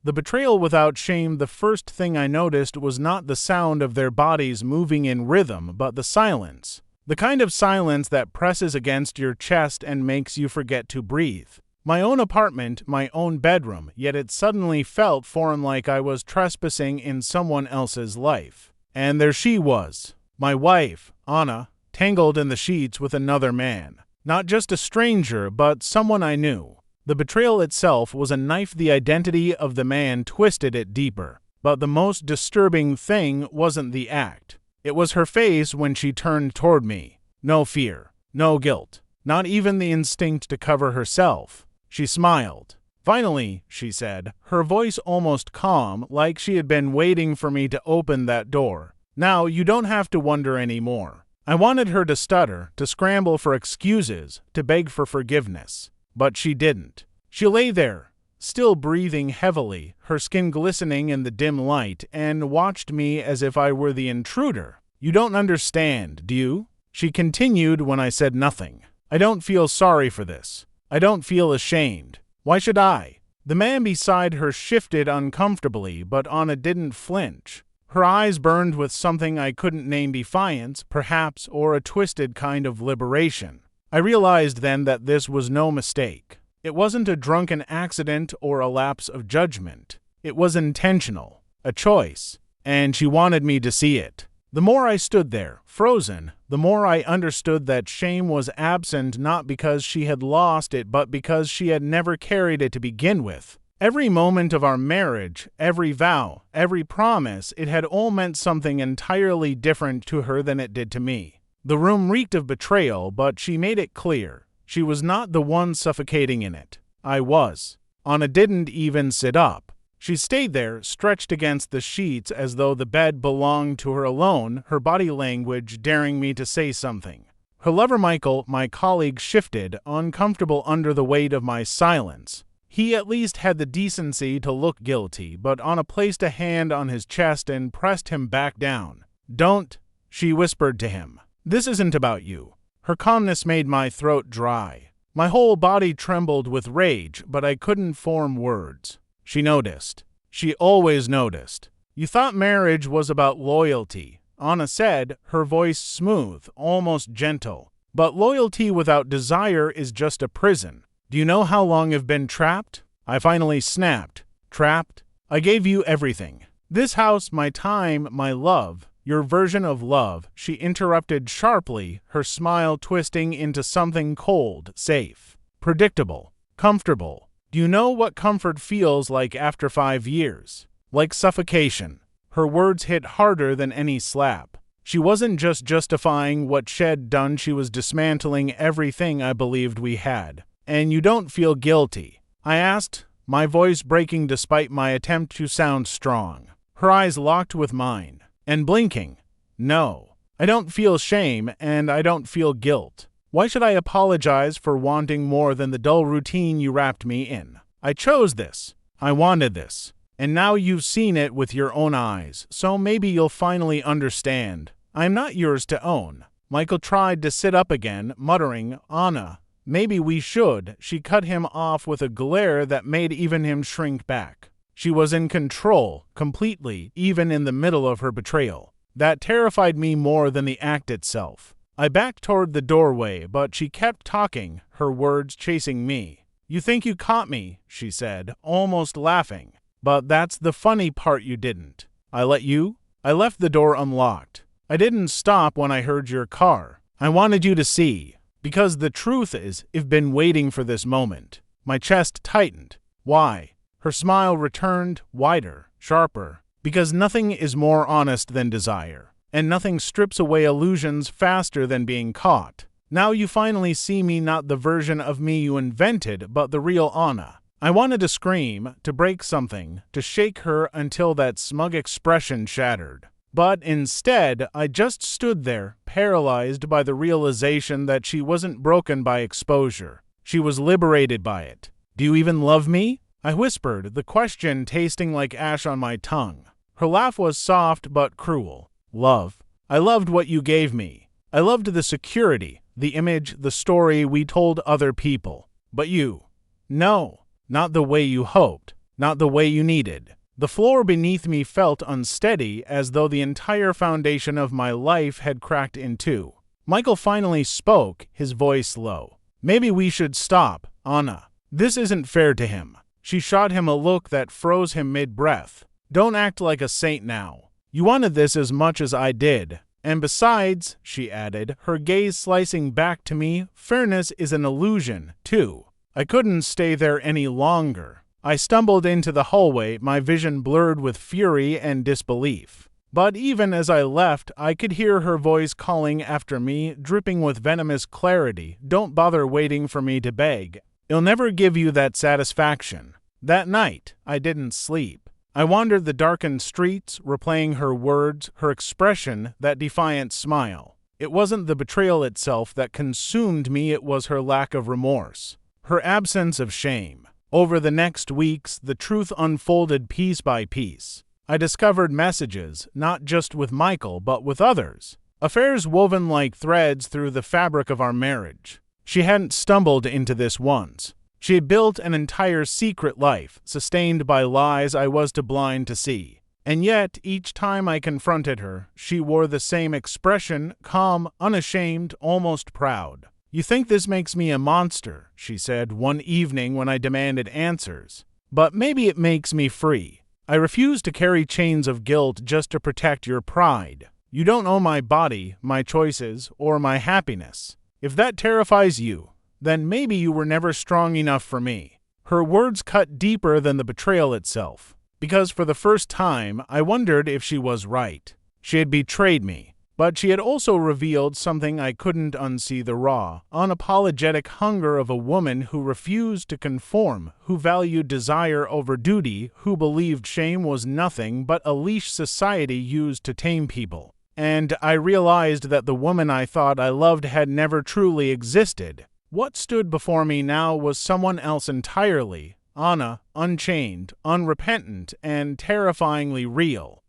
The betrayal without shame, the first thing I noticed was not the sound of their bodies moving in rhythm, but the silence. The kind of silence that presses against your chest and makes you forget to breathe. My own apartment, my own bedroom, yet it suddenly felt foreign, like I was trespassing in someone else's life. And there she was, my wife, Anna, tangled in the sheets with another man. Not just a stranger, but someone I knew. The betrayal itself was a knife. The identity of the man twisted it deeper. But the most disturbing thing wasn't the act. It was her face when she turned toward me. No fear, no guilt, not even the instinct to cover herself. She smiled. "Finally," she said, her voice almost calm, like she had been waiting for me to open that door. "Now you don't have to wonder anymore." I wanted her to stutter, to scramble for excuses, to beg for forgiveness. But she didn't. She lay there, still breathing heavily, her skin glistening in the dim light, and watched me as if I were the intruder. "You don't understand, do you?" she continued when I said nothing. "I don't feel sorry for this. I don't feel ashamed. Why should I?" The man beside her shifted uncomfortably, but Anna didn't flinch. Her eyes burned with something I couldn't name: defiance, perhaps, or a twisted kind of liberation. I realized then that this was no mistake. It wasn't a drunken accident or a lapse of judgment. It was intentional, a choice, and she wanted me to see it. The more I stood there, frozen, the more I understood that shame was absent, not because she had lost it, but because she had never carried it to begin with. Every moment of our marriage, every vow, every promise, it had all meant something entirely different to her than it did to me. The room reeked of betrayal, but she made it clear. She was not the one suffocating in it. I was. Anna didn't even sit up. She stayed there, stretched against the sheets as though the bed belonged to her alone, her body language daring me to say something. Her lover Michael, my colleague, shifted, uncomfortable under the weight of my silence. He at least had the decency to look guilty, but Anna placed a hand on his chest and pressed him back down. "Don't," she whispered to him. "This isn't about you." Her calmness made my throat dry. My whole body trembled with rage, but I couldn't form words. She noticed. She always noticed. "You thought marriage was about loyalty," Anna said, her voice smooth, almost gentle. "But loyalty without desire is just a prison. Do you know how long I've been trapped?" I finally snapped. "Trapped? I gave you everything. This house, my time, my love. Your version of love," she interrupted sharply, her smile twisting into something cold, safe, predictable, comfortable. "Do you know what comfort feels like after 5 years? Like suffocation." Her words hit harder than any slap. She wasn't just justifying what she'd done, she was dismantling everything I believed we had. "And you don't feel guilty?" I asked, my voice breaking despite my attempt to sound strong. Her eyes locked with mine. And blinking. "No, I don't feel shame, and I don't feel guilt. Why should I apologize for wanting more than the dull routine you wrapped me in? I chose this. I wanted this. And now you've seen it with your own eyes, so maybe you'll finally understand. I'm not yours to own." Michael tried to sit up again, muttering, "Anna, maybe we should." She cut him off with a glare that made even him shrink back. She was in control, completely, even in the middle of her betrayal. That terrified me more than the act itself. I backed toward the doorway, but she kept talking, her words chasing me. "You think you caught me," she said, almost laughing. "But that's the funny part, you didn't. I let you? I left the door unlocked. I didn't stop when I heard your car. I wanted you to see. Because the truth is, I've been waiting for this moment." My chest tightened. "Why?" Her smile returned, wider, sharper. "Because nothing is more honest than desire, and nothing strips away illusions faster than being caught. Now you finally see me, not the version of me you invented, but the real Anna." I wanted to scream, to break something, to shake her until that smug expression shattered. But instead, I just stood there, paralyzed by the realization that she wasn't broken by exposure. She was liberated by it. "Do you even love me?" I whispered, the question tasting like ash on my tongue. Her laugh was soft but cruel. "Love. I loved what you gave me. I loved the security, the image, the story we told other people. But you. No, not the way you hoped. not the way you needed. The floor beneath me felt unsteady, as though the entire foundation of my life had cracked in two. Michael finally spoke, his voice low. Maybe we should stop, Anna. This isn't fair to him. She shot him a look that froze him mid-breath. Don't act like a saint now. You wanted this as much as I did. And besides, she added, her gaze slicing back to me, fairness is an illusion, too. I couldn't stay there any longer. I stumbled into the hallway, my vision blurred with fury and disbelief. But even as I left, I could hear her voice calling after me, dripping with venomous clarity. Don't bother waiting for me to beg. It'll never give you that satisfaction. That night, I didn't sleep. I wandered the darkened streets, replaying her words, her expression, that defiant smile. It wasn't the betrayal itself that consumed me, it was her lack of remorse, her absence of shame. Over the next weeks, the truth unfolded piece by piece. I discovered messages, not just with Michael, but with others. Affairs woven like threads through the fabric of our marriage. She hadn't stumbled into this once. She had built an entire secret life, sustained by lies I was too blind to see. And yet, each time I confronted her, she wore the same expression, calm, unashamed, almost proud. You think this makes me a monster, she said one evening when I demanded answers. But maybe it makes me free. I refuse to carry chains of guilt just to protect your pride. You don't know my body, my choices, or my happiness. If that terrifies you, then maybe you were never strong enough for me. Her words cut deeper than the betrayal itself, because for the first time I wondered if she was right. She had betrayed me, but she had also revealed something I couldn't unsee: the raw, unapologetic hunger of a woman who refused to conform, who valued desire over duty, who believed shame was nothing but a leash society used to tame people. And I realized that the woman I thought I loved had never truly existed. What stood before me now was someone else entirely, Anna, unchained, unrepentant, and terrifyingly real.